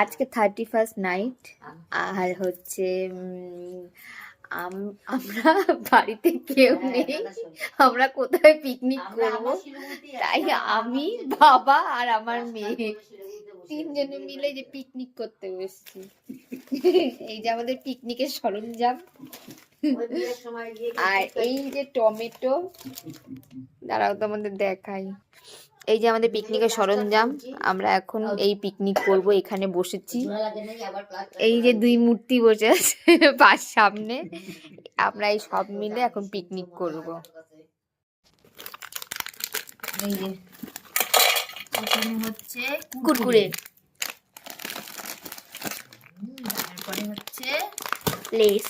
আজকে 31st night. আর হচ্ছে আমরা বাড়িতে কেউ নেই, আমরা কোথায় পিকনিক করবো, তাই আমি, বাবা আর আমার মেয়ে তিনজনে মিলে যে পিকনিক করতে বসছি। এই যে আমাদের পিকনিকের সরঞ্জাম, আর এই যে টমেটো, দাঁড়াও তোমাদের দেখাই। এই যে আমাদের পিকনিকের সরঞ্জাম, আমরা এখন এই পিকনিক করব, এখানে বসেছি। এই যে দুই মূর্তি বসে আছে পাশ সামনে, আমরা এই সব মিলে এখন পিকনিক করব। এই যে এখানে হচ্ছে কুরকুরে, তারপরে হচ্ছে লেস,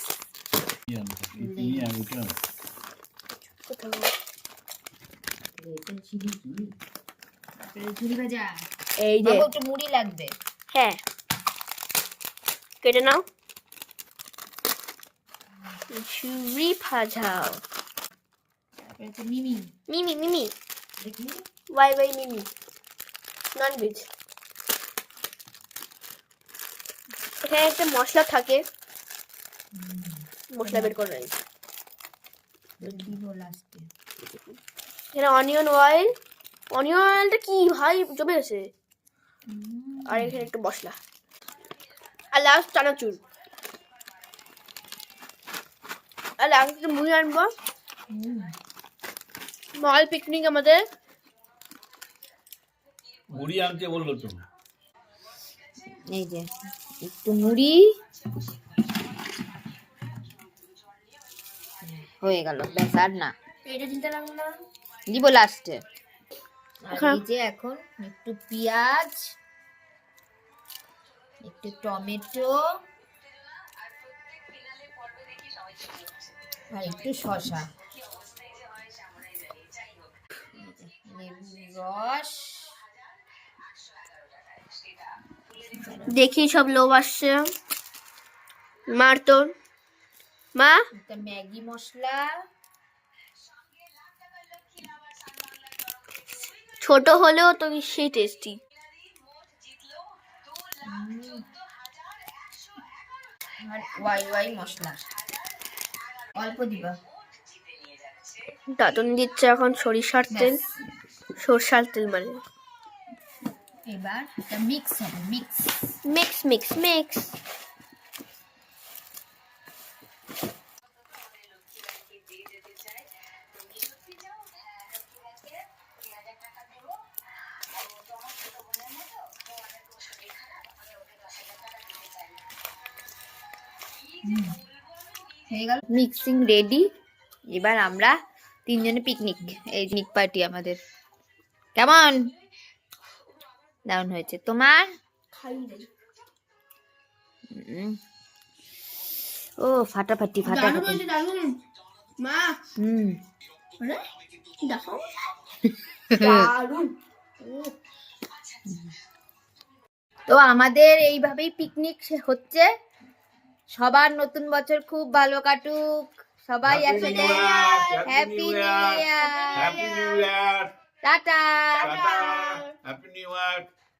ঝুড়ি ভাজা। এই যে একটু মুড়ি লাগবে, হ্যাঁ কেটে নাও। ঝুড়ি ভাজাও। তারপরে মিমি মিমি মিমি, ওয়াই ওয়াই মিমি, ননভেজ। এখানে একটা মশলা থাকে, মশলা বের করে নিই। এখানে অনিয়ন অয়েল, অনিয়ন অয়েলটা কি ভাই জমে গেছে। আর এখানে একটু মশলা, আর লাস্ট চানাচুর, আর লাস্ট একটু মুড়ি আনবো। মল পিকনিক আমাদের। মুড়ি আনতে বললো তো। এই যে একটু মুড়ি হয়ে গেল, ব্যাস আর না। এটা চিন্তা লাগলো না, দিব লাস্টে। এই যে এখন একটু পেঁয়াজ, একটু টমেটো, আর একটু শসা, লেবুর রস। দেখি সব লোভ আসছে মার তোর মা। ম্যাগি মশলা, ছোট হলেও তো সেই টেস্টি। আর ওয়াই ওয়াই মশলা অল্প দিবা। দাদন দিচ্ছে এখন সরিষার তেল, সরষার তেল মানে। এবার এটা মিক্স হবে, মিক্স মিক্স মিক্স মিক্স। হয়ে গেল, মিক্সিং রেডি। এবার আমরা তিনজনে পিকনিক, এই পিকনিক পার্টি আমাদের। কেমন দারুণ হয়েছে তোমার? ও ফাটাফাটি ফাটাফাটি মা। দেখো তো আমাদের এইভাবেই পিকনিক হচ্ছে। সবার নতুন বছর খুব ভালো কাটুক, সবাই একসাথে happy new year, tata, happy new year.